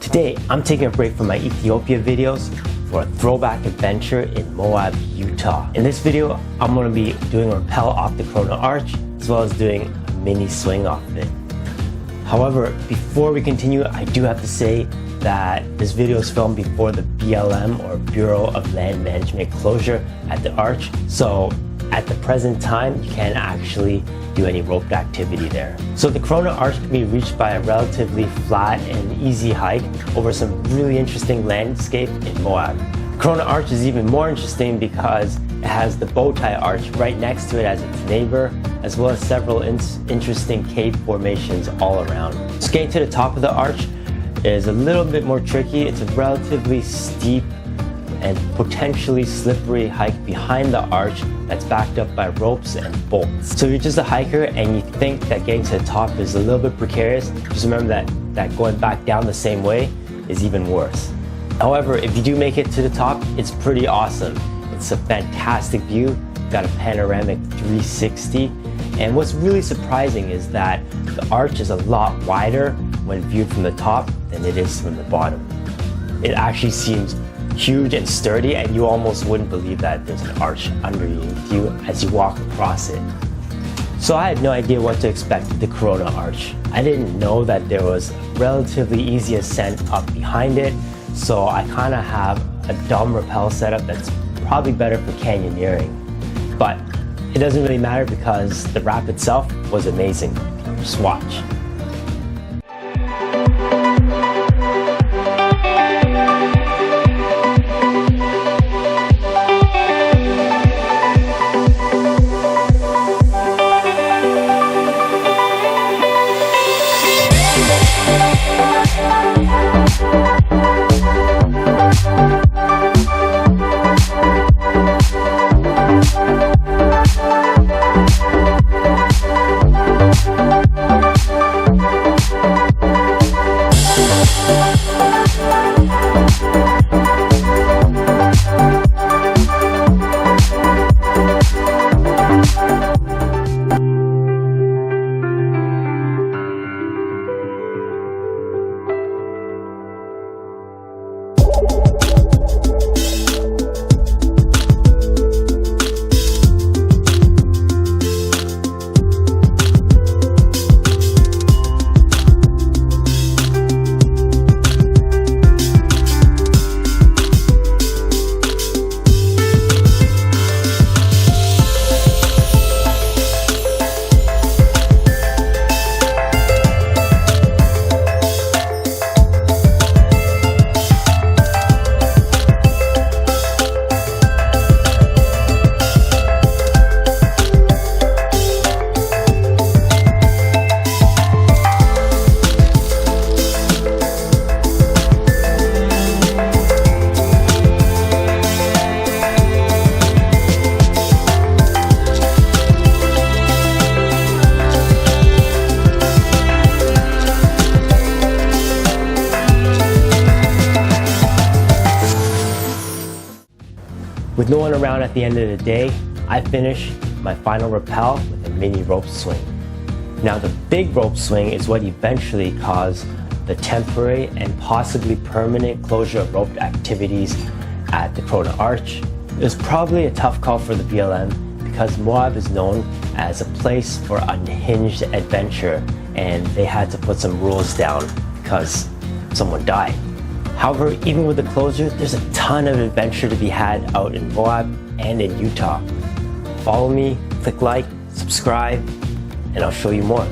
Today, I'm taking a break from my Ethiopia videos for a throwback adventure in Moab, Utah. In this video, I'm going to be doing a rappel off the Corona Arch, as well as doing a mini swing off of it. However, before we continue, I do have to say that this video is filmed before the BLM, or Bureau of Land Management, closure at the arch. So at the present time, you can't actually do any roped activity there. So the Corona Arch can be reached by a relatively flat and easy hike over some really interesting landscape in Moab. Corona Arch is even more interesting because it has the bow tie arch right next to it as its neighbor, as well as several interesting cave formations all around. So getting to the top of the arch is a little bit more tricky. It's a relatively steep and potentially slippery hike behind the arch that's backed up by ropes and bolts. So if you're just a hiker and you think that getting to the top is a little bit precarious, just remember that going back down the same way is even worse. However, if you do make it to the top, it's pretty awesome. It's a fantastic view. You've got a panoramic 360. And what's really surprising is that the arch is a lot wider when viewed from the top than it is from the bottom. It actually seems huge and sturdy, and you almost wouldn't believe that there's an arch underneath you as you walk across it. So I had no idea what to expect with the Corona Arch. I didn't know that there was a relatively easy ascent up behind it, so I kind of have a dumb rappel setup that's probably better for canyoneering. But it doesn't really matter because the wrap itself was amazing. Just watch. With no one around at the end of the day, I finished my final rappel with a mini rope swing. Now the big rope swing is what eventually caused the temporary and possibly permanent closure of roped activities at the Corona Arch. It was probably a tough call for the BLM because Moab is known as a place for unhinged adventure, and they had to put some rules down because someone died. However, even with the closure, there's a ton of adventure to be had out in Moab and in Utah. Follow me, click like, subscribe, and I'll show you more.